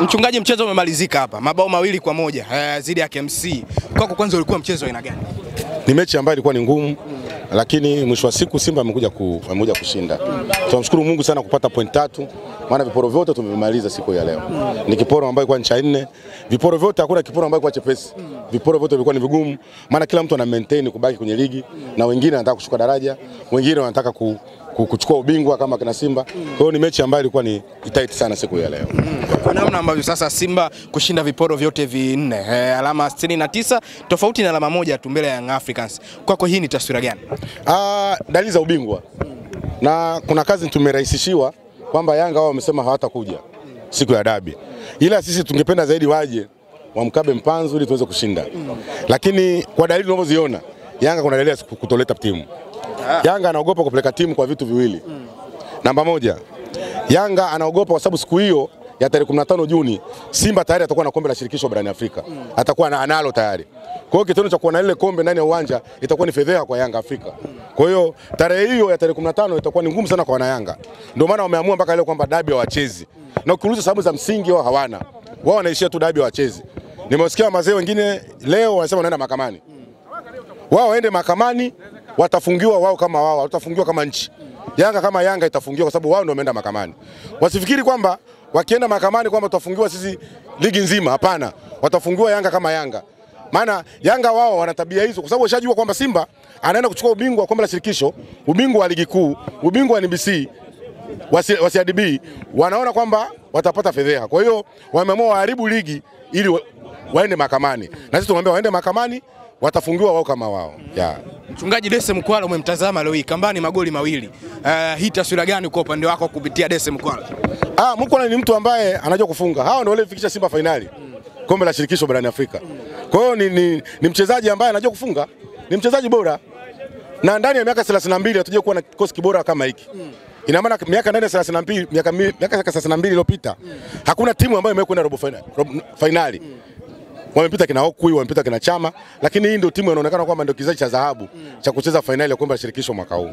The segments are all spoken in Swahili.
Mchungaji, mchezo umemalizika hapa. Mabao 2-1 dhidi ya KMC. Kwako kwanza ulikuwa mchezo aina gani? Ni mechi ambayo ilikuwa ni ngumu, lakini mwisho wa siku Simba amekuja kushinda. Tunamshukuru Mungu sana kupata point 3, maana viporo vyote tumemaliza siku ya leo. Ni kiporo ambayo ilikuwa ni cha 4. Viporo vyote hakuna kiporo ambayo ilikuwa chepesi. Viporo vyote vilikuwa ni vigumu, maana kila mtu ana maintain kubaki kwenye ligi na wengine wanataka kushuka daraja, wengine wanataka kuchukua ubingwa kama kina Simba. Kwa hiyo ni mechi ambayo ilikuwa ni tight sana siku ya leo. Kwa namna ambavyo sasa Simba kushinda viporo vyote 4, alama 69 tofauti na alama 1 tu mbele ya Young Africans. Kwako hii ni taswira gani? Dalili za ubingwa. Na kuna kazi tumerahisishiwa kwamba Yanga wao wamesema hawatakuja siku ya dabi. Ila sisi tungependa zaidi waje wamkabe mpanzu ili tuweze kushinda. Lakini kwa dalili tunazoziona, Yanga kuna dalili ya kutoleta timu. Yanga anaogopa kupeleka timu kwa vitu viwili. Namba 1, Yanga anaogopa kwa sababu siku hiyo ya tarehe 15 Juni Simba tayari atakuwa na kombe la shirikisho barani Afrika. Atakuwa analo tayari. Kwa hiyo kitendo cha kuwa na ile kombe ndani ya uwanja itakuwa ni fedheha kwa Yanga Afrika. Kwa hiyo tarehe hiyo ya tarehe 15 itakuwa ni ngumu sana kwa wana Yanga. Ndio maana wameamua mpaka leo kwamba dabi hawachezi. Na ukiuliza sababu za msingi wao hawana. Wao wanaishia tu dabi hawachezi. Nimesikia wazee wengine leo wanasema wanaenda mahakamani. Wao waende mahakamani, watafungiwa wao kama wao, watafungiwa kama nchi. Yanga kama Yanga itafungiwa kwa sababu wao ndio wameenda mahakamani. Wasifikiri kwamba wakienda mahakamani kwamba tutafungiwa sisi ligi nzima, hapana. Watafungiwa Yanga kama Yanga. Maana Yanga wao wana tabia hizo kwa sababu washajua kwamba Simba anaenda kuchukua ubingwa wa kombe la shirikisho, ubingwa wa ligi kuu, ubingwa wa NBC, wa CRDB, wanaona kwamba watapata fedheha. Kwa hiyo wameamua waharibu ligi ili waende mahakamani. Na sisi tumwambia waende mahakamani, watafungiwa wao kama wao. Mchungaji, Dese Mkwala umemtazama leo hii kambani magoli 2. Hii taswira gani kwa upande wako kupitia Dese Mkwala? Mkwala ni mtu ambaye anajua kufunga. Hao ndio wale fikisha Simba finali kombe la shirikisho barani Afrika. Kwa hiyo ni mchezaji ambaye anajua kufunga, ni mchezaji bora. Na ndani ya miaka 32 hatuje kuwa na kikosi bora kama hiki. Ina maana miaka ndani ya 32, miaka 32 iliyopita hakuna timu ambayo imekwenda robo finali. Wamepita kina Okui, wamepita kina Chama, lakini hii ndio timu inaonekana kwamba ndio kizazi cha dhahabu cha kucheza finali ya kombe la shirikisho mwaka huu.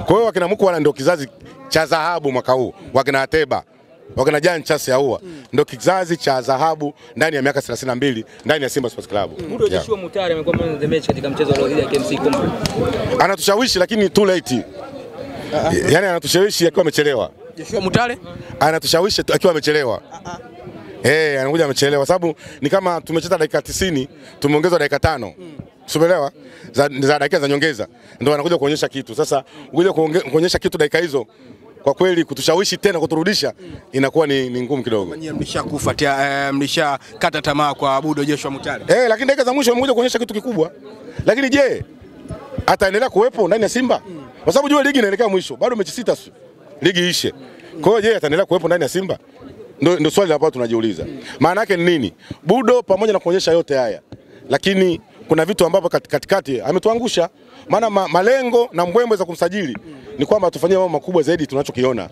Kwa hiyo wakina Mkwala ndio kizazi cha dhahabu mwaka huu. Wakina Ateba, wakina Jan Chasi Ahoua ndio kizazi cha dhahabu ndani ya miaka 32 ndani ya Simba Sports Club. Mudo Joshua Mutale amekuwa man of the match katika mchezo wa leo ya KMC Kombe. Anatushawishi lakini too late. Yaani anatushawishi akiwa amechelewa. Joshua Mutale anatushawishi akiwa amechelewa. Anakuja amechelewa sababu ni kama tumecheza dakika 90, tumeongezwa dakika 5. Umeelewa? Za dakika za nyongeza. Ndio anakuja kuonyesha kitu. Sasa ukija kuonyesha kitu dakika hizo, kwa kweli kutushawishi tena kuturudisha inakuwa ni ngumu kidogo. Nyinyi mlishakufuatia mlishakata tamaa kwa Mudo Joshua Mutale. Lakini dakika za mwisho amekuja kuonyesha kitu kikubwa. Lakini je, ataendelea kuwepo ndani ya Simba? Kwa sababu jua ligi inaelekea mwisho. Bado mechi 6 ligi ishe. Kwa hiyo je, ataendelea kuwepo ndani ya Simba? Ndio swali ambalo tunajiuliza. Maana yake ni nini? Budo pamoja na kuonyesha yote haya, lakini kuna vitu ambavyo katikati ametuangusha. Maana malengo na mbwembwe za kumsajili ni kwamba tufanyie mambo makubwa zaidi tunachokiona.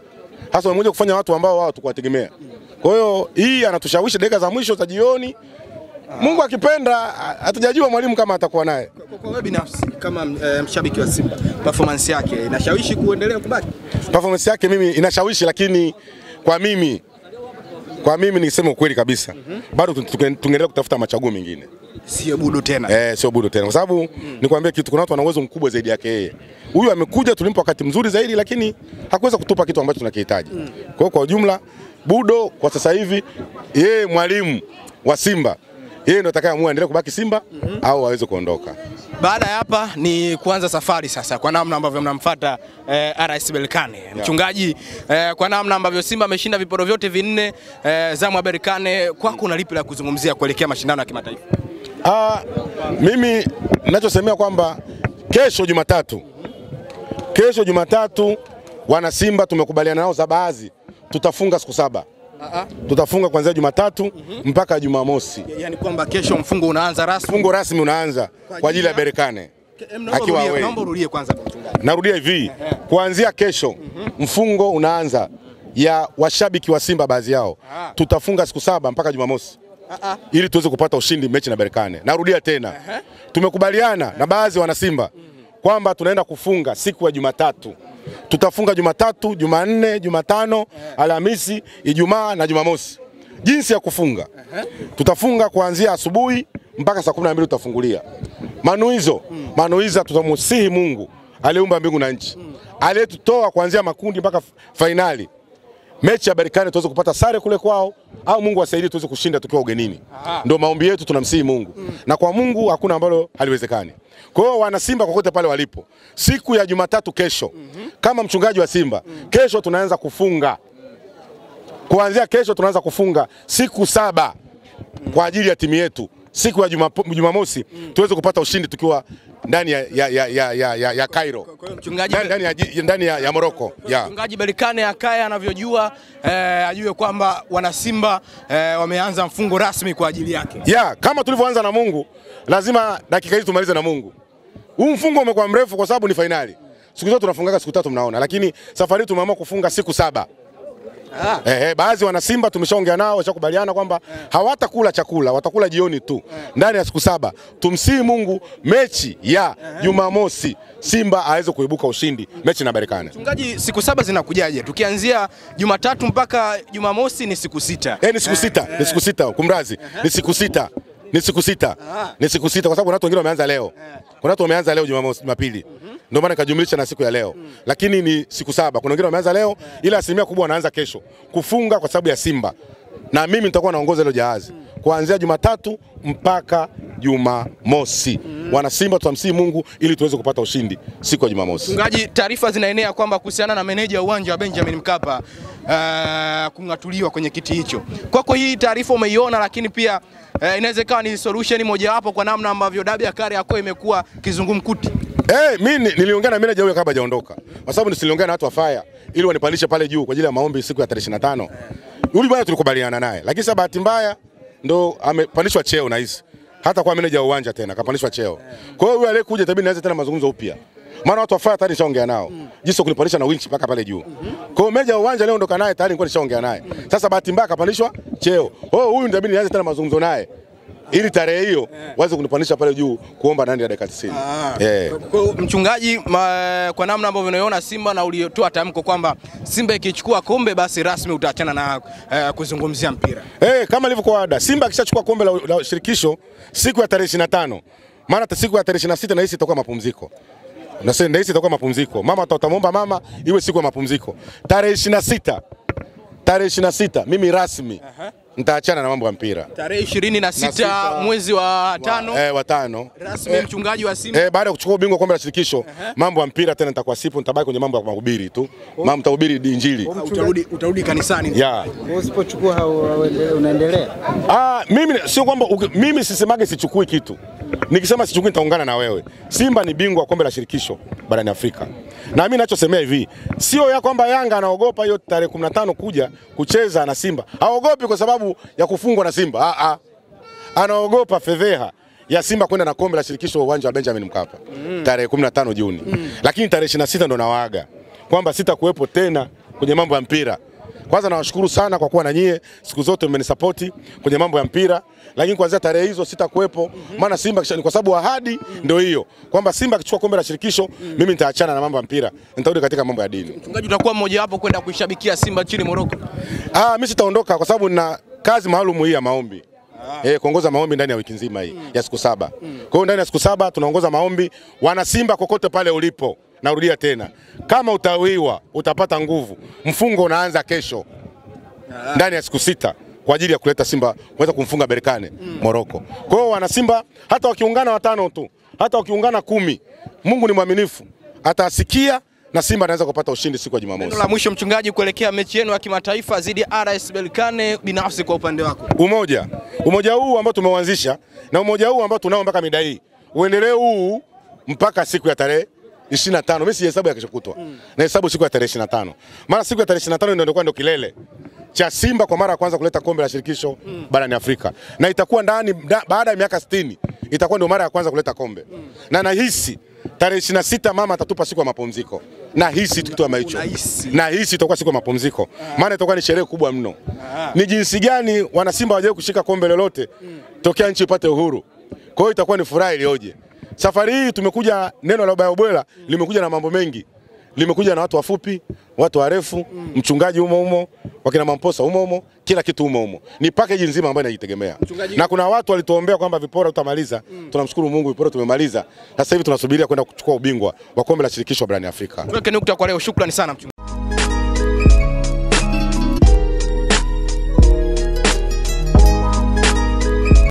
Hasa wamekuja kufanya watu ambao wao tukuwategemea. Kwa hiyo hii anatushawishi dakika za mwisho za jioni. Mungu akipenda hatujajua mwalimu kama atakuwa naye. Kwa wewe binafsi kama mshabiki wa Simba, performance yake inashawishi kuendelea kubaki? Performance yake mimi inashawishi, lakini kwa mimi niseme ukweli kabisa. Bado tungeendelea kutafuta machaguo mengine. Sio Budo tena. Sio Budo tena. Kwa sababu nikwambia kitu, kuna watu wana uwezo mkubwa zaidi yake yeye. Huyu amekuja tulimpa wakati mzuri zaidi, lakini hakuweza kutupa kitu ambacho tunakihitaji. Kwa ujumla Budo kwa sasa hivi yeye mwalimu wa Simba, yeye ndio atakayeamua endelee kubaki Simba au aweze kuondoka. Baada ya hapa ni kuanza safari sasa kwa namna ambavyo mnamfuata RS Berkane. Mchungaji, kwa namna ambavyo Simba ameshinda viporo vyote 4, zamu ya Berkane, kwako una lipi la kuzungumzia kuelekea mashindano ya kimataifa? Mimi ninachosemea kwamba kesho Jumatatu wana Simba tumekubaliana nao za baadhi tutafunga siku 7. Tutafunga kuanzia Jumatatu mpaka Jumamosi. Yaani kwamba kesho mfungo unaanza rasmi. Mfungo rasmi unaanza kwa ajili ya Berkane. Naomba urudie kwanza mchungaji. Narudia hivi. Kuanzia kesho mfungo unaanza ya washabiki wa Simba baadhi yao. Tutafunga siku 7 mpaka Jumamosi. Ili tuweze kupata ushindi mechi na Berkane. Narudia tena. Tumekubaliana na baadhi wana Simba kwamba tunaenda kufunga siku ya Jumatatu. Tutafunga Jumatatu, Jumanne, Jumatano, Alhamisi, Ijumaa na Jumamosi. jinsi ya kufunga. Tutafunga kuanzia asubuhi mpaka saa 12 tutafungulia. Manuiza tutamusihi Mungu aliumba mbingu na nchi. Aliyetutoa kuanzia makundi mpaka finali. Mechi ya Berkane tuweze kupata sare kule kwao au Mungu asaidie tuweze kushinda tukiwa ugenini. Ndio maombi yetu, tunamsihi Mungu. Na kwa Mungu hakuna ambalo haliwezekani. Kwa hiyo wana Simba kokote pale walipo, siku ya Jumatatu kesho, kama mchungaji wa Simba, kesho tunaanza kufunga. Kuanzia kesho tunaanza kufunga siku 7 kwa ajili ya timu yetu. Siku ya Jumamosi tuweze kupata ushindi tukiwa ndani ya Cairo. Mchungaji ndani ya Morocco. Mchungaji Berkane akae anavyojua, ajue kwamba wana Simba wameanza mfungo rasmi kwa ajili yake. Kama tulivyoanza na Mungu, lazima dakika hizi tumalize na Mungu. Huu mfungo umekuwa mrefu kwa sababu ni finali. Siku zote tunafunga siku 3 mnaona, lakini safari tumeamua kufunga siku 7. Baadhi wana Simba tumeshaongea nao, washakubaliana kwamba hawatakula chakula, watakula jioni tu ndani ya siku 7. Tumsihi Mungu mechi ya Jumamosi Simba aweze kuibuka ushindi mechi na Berkane. Mchungaji, siku 7 zinakujaje? Tukianzia Jumatatu mpaka Jumamosi ni siku 6. Ni siku 6, ni siku 6. Kumrazi, ni siku 6. Ni siku 6. Ni siku 6 kwa sababu watu wengine wameanza leo. Kuna watu wameanza leo Jumamosi, Jumapili. Ndio maana nikajumlisha na siku ya leo. Lakini ni siku 7. Kuna wengine wameanza leo, ila asilimia kubwa wanaanza kesho kufunga kwa sababu ya Simba. Na mimi nitakuwa naongoza hilo jahazi kuanzia Jumatatu mpaka Jumamosi. Wana Simba tutamsihi Mungu ili tuweze kupata ushindi siku ya Jumamosi. Mchungaji, taarifa zinaenea kwamba kuhusiana na meneja uwanja wa Benjamin Mkapa kung'atuliwa kwenye kiti hicho. Kwako hii taarifa umeiona, lakini pia inaweza kuwa ni solution mojawapo kwa namna ambavyo dabi ya Kariakoo imekuwa kizungumkuti. Mimi niliongea na meneja huyo kabla hajaondoka. Kwa sababu niliongea na watu wa Fire ili wanipandishe pale juu kwa ajili ya maombi siku ya tarehe 25. Yule bwana tulikubaliana naye. Lakini sasa bahati mbaya ndo amepandishwa cheo na hizi. Hata kwa meneja wa uwanja tena kapandishwa cheo. Kwa hiyo yule aliyekuja itabidi nianze tena mazungumzo upya. Maana watu wa Fire tayari nishaongea nao. Jinsi ya kunipandisha na winchi mpaka pale juu. Kwa hiyo meneja wa uwanja leo ondoka naye tayari nilikuwa nishaongea naye. Sasa bahati mbaya kapandishwa cheo. Huyu itabidi nianze tena mazungumzo naye. Ili tarehe hiyo waanze kunipandisha pale juu kuomba ndani ya dakika 90. Kwa mchungaji, kwa namna ambavyo unaona Simba na uliotoa tamko kwamba Simba ikichukua kombe basi rasmi utaachana na kuzungumzia mpira. Kama ilivyokuwa ada, Simba akishachukua kombe la shirikisho siku ya tarehe 25. Maana siku ya tarehe 26 na hisi itakuwa mapumziko. Na sasa hisi itakuwa mapumziko. Mama tutamwomba mama iwe siku ya mapumziko. Tarehe 26 mimi rasmi nitaachana na mambo ya mpira. Tarehe 26 mwezi wa 5. Wa 5. Rasmi mchungaji wa Simba. Baada ya kuchukua ubingwa kombe la shirikisho, mambo ya mpira tena nitakuwa sipo, nitabaki kwenye mambo ya mahubiri tu. Mama mtahubiri injili. Utarudi kanisani. Usipochukua unaendelea. Mimi sio kwamba mimi sisemage sichukui kitu. Nikisema sichukui nitaungana na wewe. Simba ni bingwa wa kombe la shirikisho barani Afrika. Na mimi ninachosemea hivi, sio ya kwamba Yanga anaogopa hiyo tarehe 15 kuja kucheza na Simba. Haogopi kwa sababu ya kufungwa na Simba. Anaogopa fedheha ya Simba kwenda na kombe la shirikisho uwanja wa Benjamin Mkapa tarehe 15 Juni. Lakini tarehe 26 ndo nawaaga kwamba sitakuwepo tena kwenye mambo ya mpira. Kwanza nawashukuru sana kwa kuwa na nyie siku zote mmenisupport kwenye mambo ya mpira, lakini kuanzia tarehe hizo sitakuwepo. Maana Simba kwa sababu ahadi ndio hiyo kwamba Simba akichukua kombe la shirikisho mimi nitaachana na mambo ya mpira, nitarudi katika mambo ya dini. Mchungaji, utakuwa mmoja wapo kwenda kuishabikia Simba nchini Morocco? Mimi sitaondoka kwa sababu nina kazi maalum hii ya maombi. Kuongoza maombi ndani ya wiki nzima hii ya siku 7. Kwa hiyo ndani ya siku 7 tunaongoza maombi. Wana Simba kokote pale ulipo, narudia tena, kama utawiwa utapata nguvu. Mfungo unaanza kesho ndani ya siku 6 kwa ajili ya kuleta Simba kuweza kumfunga Berkane Morocco. Kwa hiyo wana Simba hata wakiungana 5 tu, hata wakiungana 10, Mungu ni mwaminifu, atasikia na Simba anaweza kupata ushindi siku ya Jumamosi. Neno la mwisho mchungaji, kuelekea mechi yenu ya kimataifa dhidi ya RS Berkane, binafsi kwa upande wako. Umoja huu ambao tumeuanzisha na umoja huu ambao tunao mpaka mida hii, uendelee huu mpaka siku ya tarehe 25. Mimi si hesabu ya kesho kutwa. Na hesabu siku ya tarehe 25. Maana siku ya tarehe 25 ndio kilele cha Simba kwa mara ya kwanza kuleta kombe la shirikisho barani Afrika. Na itakuwa baada ya miaka 60 itakuwa ndio mara ya kwanza kuleta kombe. Na nahisi tarehe 26 mama atatupa siku ya mapumziko. Nahisi kitu kama hicho. Nahisi itakuwa siku ya mapumziko. Maana itakuwa ni sherehe kubwa mno. Ni jinsi gani wana Simba hawajawahi kushika kombe lolote tokea nchi ipate uhuru. Kwa hiyo itakuwa ni furaha iliyoje. Safari hii tumekuja, neno la ubaya ubwela limekuja na mambo mengi. limekuja na watu wafupi, watu warefu, mchungaji umo, wakina Mamposa umo, kila kitu umo. Ni package nzima ambayo inajitegemea. Na kuna watu walituombea kwamba vipora tutamaliza. Tunamshukuru Mungu vipora tumemaliza. Sasa hivi tunasubiria kwenda kuchukua ubingwa wa kombe la shirikisho barani Afrika. Tuweke nukta kwa leo. Shukrani sana mchungaji.